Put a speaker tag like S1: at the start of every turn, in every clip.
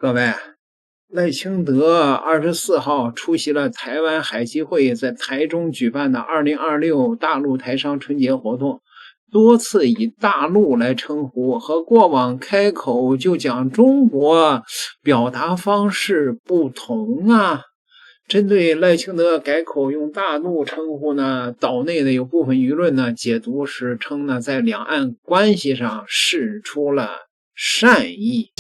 S1: 各位，赖清德24号出席了台湾海基会在台中举办的2026大陆台商春节活动，多次以大陆来称呼，和过往开口就讲中国表达方式不同啊。针对赖清德改口用大陆称呼呢，岛内的有部分舆论呢解读是称呢在两岸关系上释出了善意。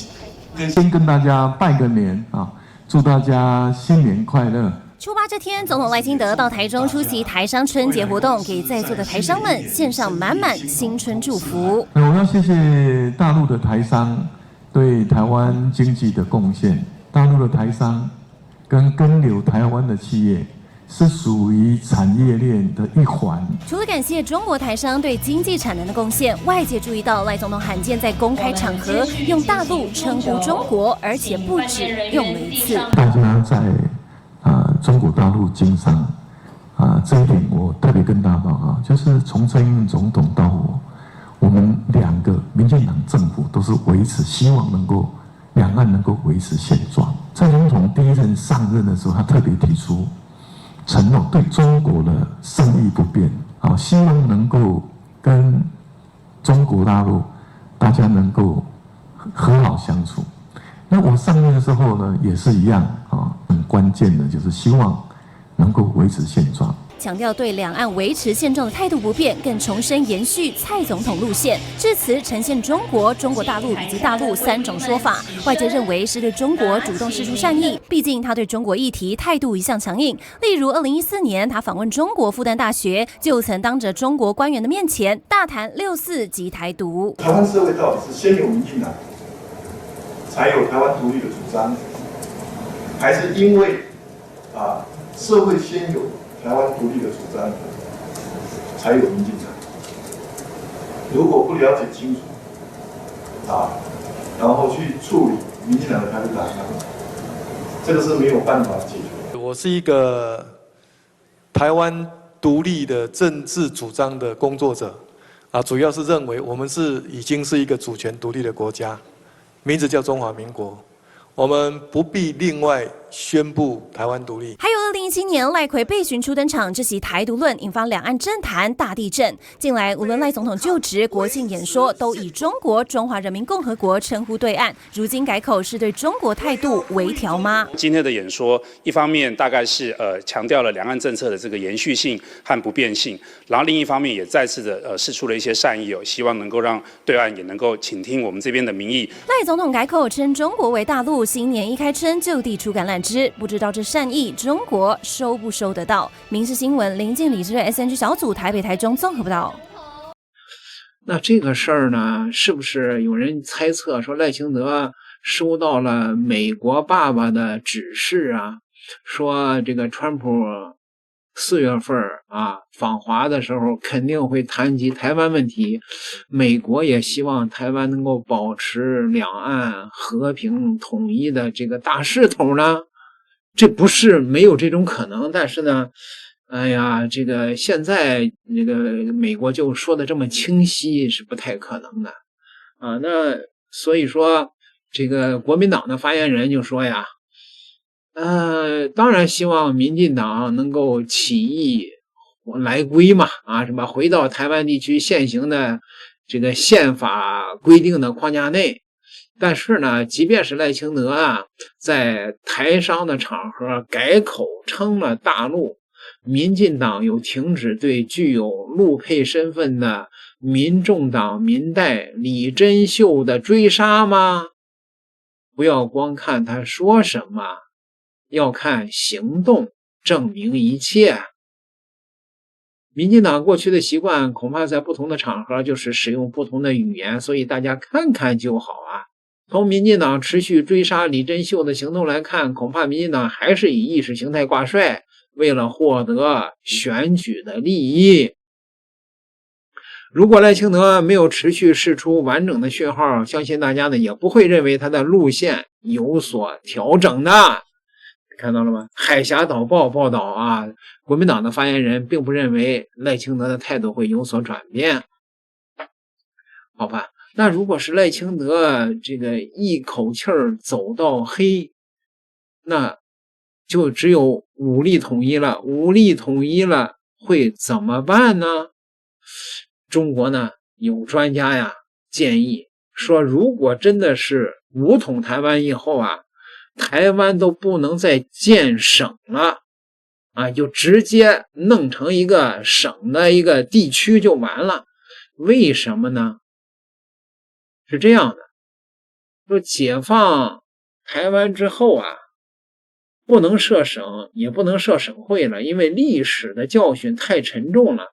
S2: 先跟大家拜个年啊，祝大家新年快乐。
S3: 初八这天，总统赖清德到台中出席台商春节活动，给在座的台商们献上满满新春祝福。
S2: 我要谢谢大陆的台商对台湾经济的贡献，大陆的台商跟根留台湾的企业是属于产业链的一环。
S3: 除了感谢中国台商对经济产能的贡献，外界注意到赖总统罕见在公开场合用大陆称呼中国，而且不止用了一次。
S2: 大家在中国大陆经商这一点我特别跟大家报告，就是从蔡英文总统到我们两个民进党政府都是维持，希望能够两岸能够维持现状。蔡总统第一任上任的时候，他特别提出承诺对中国的生意不变，希望能够跟中国大陆大家能够和好相处。那我上任的时候呢，也是一样很关键的就是希望能够维持现状。
S3: 强调对两岸维持现状的态度不变，更重申延续蔡总统路线。致辞呈现中国、中国大陆以及大陆三种说法，外界认为是对中国主动释出善意，毕竟他对中国议题态度一向强硬。例如2014年他访问中国复旦大学，就曾当着中国官员的面前大谈6·4及台独。
S4: 台湾社会到底是先有民进党，才有台湾独立的主张，还是因为社会先有台湾独立的主张，才有民进党？如果不了解清楚，然后去处理民进党的台独打压，这个是没有办法解决的。
S5: 我是一个台湾独立的政治主张的工作者，主要是认为我们已经是一个主权独立的国家，名字叫中华民国。我们不必另外宣布台湾独立。
S3: 还有2017年赖揆被询初登场，这席台独论引发两岸政坛大地震。近来无论赖总统就职、国庆演说，都以中国中华人民共和国称呼对岸。如今改口是对中国态度微调吗？
S6: 今天的演说，一方面大概是强调了两岸政策的这个延续性和不变性，然后另一方面也再次的释出了一些善意希望能够让对岸也能够倾听我们这边的民意。
S3: 赖总统改口称中国为大陆。新年一开春就递出橄榄枝，不知道这善意中国收不收得到？民视新闻林静、李志瑞 SNG 小组台北、台中综合报道。
S1: 那这个事儿呢，是不是有人猜测说赖清德收到了美国爸爸的指示啊？说这个川普4月份访华的时候肯定会谈及台湾问题，美国也希望台湾能够保持两岸和平统一的这个大势头呢？这不是没有这种可能，但是呢，这个现在这个美国就说的这么清晰是不太可能的那所以说这个国民党的发言人就说呀，当然希望民进党能够起义来归嘛，什么回到台湾地区现行的这个宪法规定的框架内。但是呢，即便是赖清德在台商的场合改口称了大陆，民进党有停止对具有陆配身份的民众党民代李珍秀的追杀吗？不要光看他说什么，要看行动证明一切。民进党过去的习惯恐怕在不同的场合就是使用不同的语言，所以大家看看就好从民进党持续追杀李珍秀的行动来看，恐怕民进党还是以意识形态挂帅，为了获得选举的利益。如果赖清德没有持续释出完整的讯号，相信大家呢也不会认为他的路线有所调整的。看到了吗？海峡导报报道国民党的发言人并不认为赖清德的态度会有所转变。好吧，那如果是赖清德这个一口气儿走到黑，那就只有武力统一了。武力统一了会怎么办呢？中国呢有专家呀建议说，如果真的是武统台湾以后啊，台湾都不能再建省了啊，就直接弄成一个省的一个地区就完了。为什么呢？是这样的，说解放台湾之后啊，不能设省，也不能设省会了，因为历史的教训太沉重了。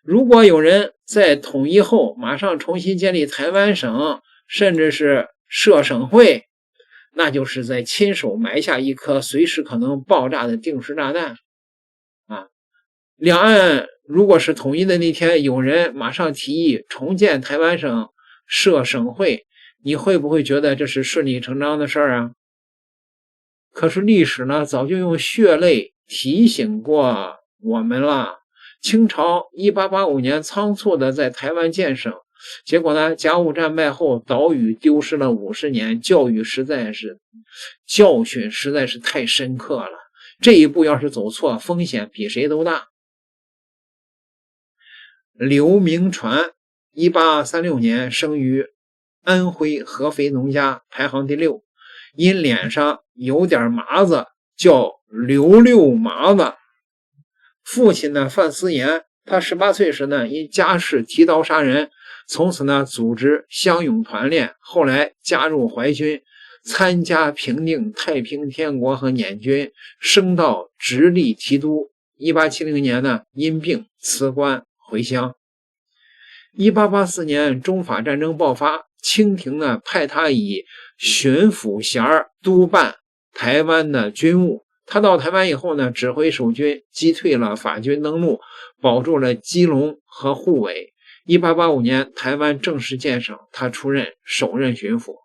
S1: 如果有人在统一后马上重新建立台湾省，甚至是设省会，那就是在亲手埋下一颗随时可能爆炸的定时炸弹啊！两岸如果是统一的那天，有人马上提议重建台湾省，设省会，你会不会觉得这是顺理成章的事儿啊？可是历史呢，早就用血泪提醒过我们了。清朝1885年仓促的在台湾建省，结果呢，甲午战败后，岛屿丢失了50年，教训实在是太深刻了。这一步要是走错，风险比谁都大。刘铭传1836年生于安徽合肥农家，排行第6，因脸上有点麻子，叫刘六麻子。父亲呢范思言，他18岁时呢因家世提刀杀人，从此呢组织乡勇团练，后来加入淮军，参加平定太平天国和捻军，升到直隶提督。1870年呢因病辞官回乡。1884年中法战争爆发，清廷呢派他以巡抚衔督办台湾的军务。他到台湾以后呢，指挥守军击退了法军登陆，保住了基隆和虎尾。1885年台湾正式建省，他出任首任巡抚。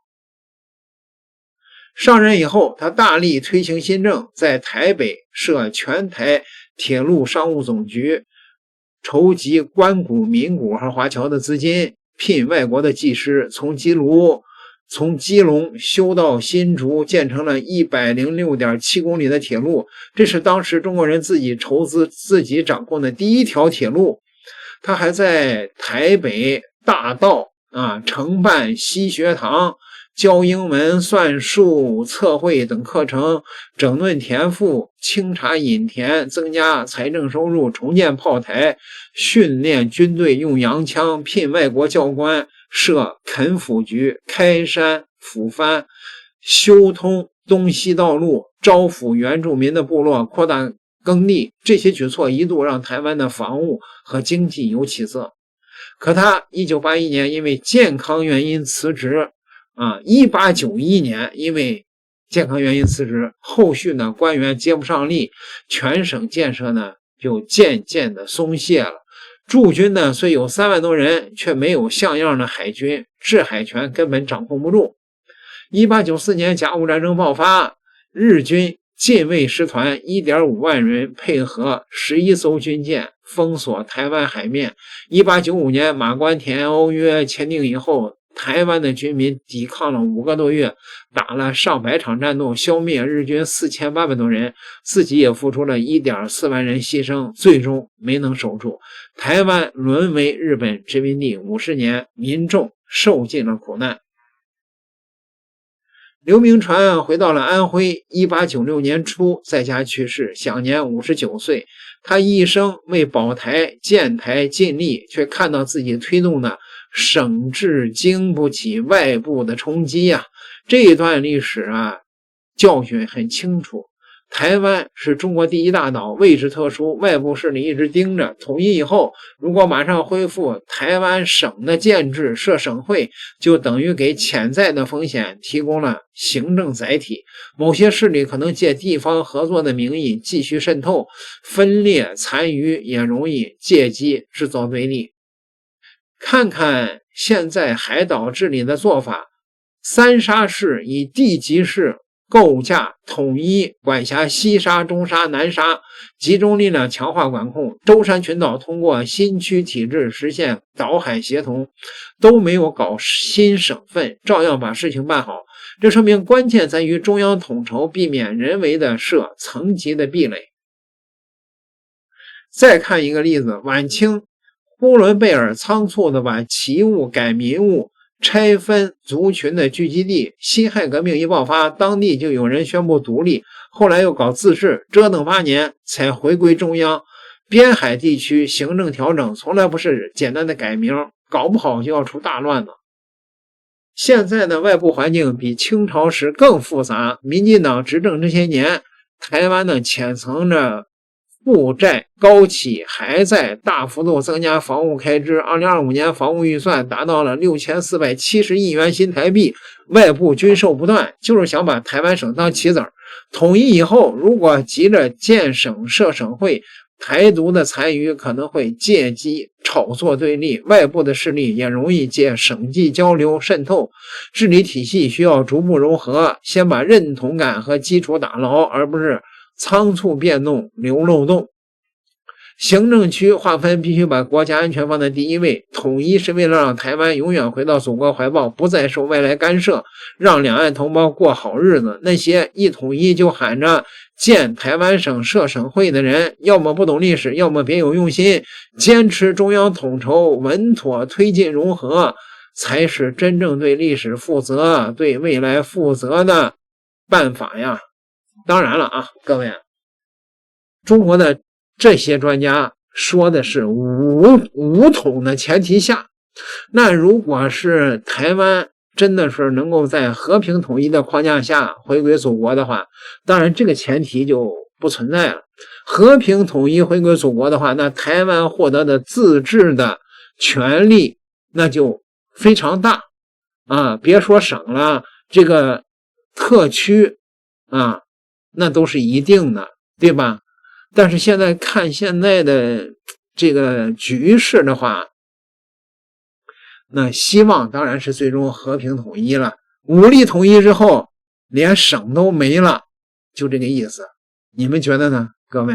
S1: 上任以后，他大力推行新政，在台北设全台铁路商务总局，筹集官股、民股和华侨的资金，聘外国的技师，从基隆修到新竹，建成了106.7公里的铁路，这是当时中国人自己筹资、自己掌控的第一条铁路。他还在台北大道承办西学堂，教英文、算术、测绘等课程，整顿田赋，清查引田，增加财政收入，重建炮台，训练军队用洋枪，聘外国教官，设垦府局，开山抚番，修通东西道路，招抚原住民的部落，扩大耕地。这些举措一度让台湾的防务和经济有起色。可他1981年因为健康原因辞职，1891年因为健康原因辞职，后续呢官员接不上力，全省建设呢就渐渐的松懈了。驻军呢虽有3万多人，却没有像样的海军，制海权根本掌控不住。1894年甲午战争爆发，日军近卫师团 1.5 万人配合11艘军舰封锁台湾海面。1895年马关田欧约签订以后，台湾的军民抵抗了5个多月，打了上百场战斗，消灭日军4800多人，自己也付出了 1.4 万人牺牲，最终没能守住。台湾沦为日本殖民地50年，民众受尽了苦难。刘铭传回到了安徽，1896年初在家去世，享年59岁。他一生为保台建台尽力，却看到自己推动的省治经不起外部的冲击这一段历史教训很清楚。台湾是中国第一大岛，位置特殊，外部势力一直盯着。统一以后，如果马上恢复台湾省的建制，设省会，就等于给潜在的风险提供了行政载体。某些势力可能借地方合作的名义继续渗透，分裂残余也容易借机制造对立。看看现在海岛治理的做法，三沙市以地级市构架统一，管辖西沙、中沙、南沙，集中力量强化管控。舟山群岛通过新区体制实现岛海协同，都没有搞新省份，照样把事情办好。这说明关键在于中央统筹，避免人为的设层级的壁垒。再看一个例子，晚清呼伦贝尔仓促地把旗务改民务，拆分族群的聚集地。辛亥革命一爆发，当地就有人宣布独立，后来又搞自治，折腾8年才回归中央。边海地区行政调整从来不是简单的改名，搞不好就要出大乱了。现在的外部环境比清朝时更复杂，民进党执政这些年，台湾的浅层的负债高企，还在大幅度增加防务开支。2025年防务预算达到了6470亿元新台币，外部军售不断，就是想把台湾省当棋子。统一以后，如果急着建省设省会，台独的残余可能会借机炒作对立，外部的势力也容易借省际交流渗透。治理体系需要逐步融合，先把认同感和基础打牢，而不是仓促变动留漏洞。行政区划分必须把国家安全放在第一位，统一是为了让台湾永远回到祖国怀抱，不再受外来干涉，让两岸同胞过好日子。那些一统一就喊着建台湾省设省会的人，要么不懂历史，要么别有用心。坚持中央统筹，稳妥推进融合，才是真正对历史负责、对未来负责的办法呀。当然了啊，各位，中国的这些专家说的是武统的前提下，那如果是台湾真的是能够在和平统一的框架下回归祖国的话，当然这个前提就不存在了。和平统一回归祖国的话，那台湾获得的自治的权利那就非常大啊！别说省了，这个特区啊，那都是一定的，对吧？但是现在看现在的这个局势的话，那希望当然是最终和平统一了。武力统一之后，连省都没了，就这个意思。你们觉得呢，各位？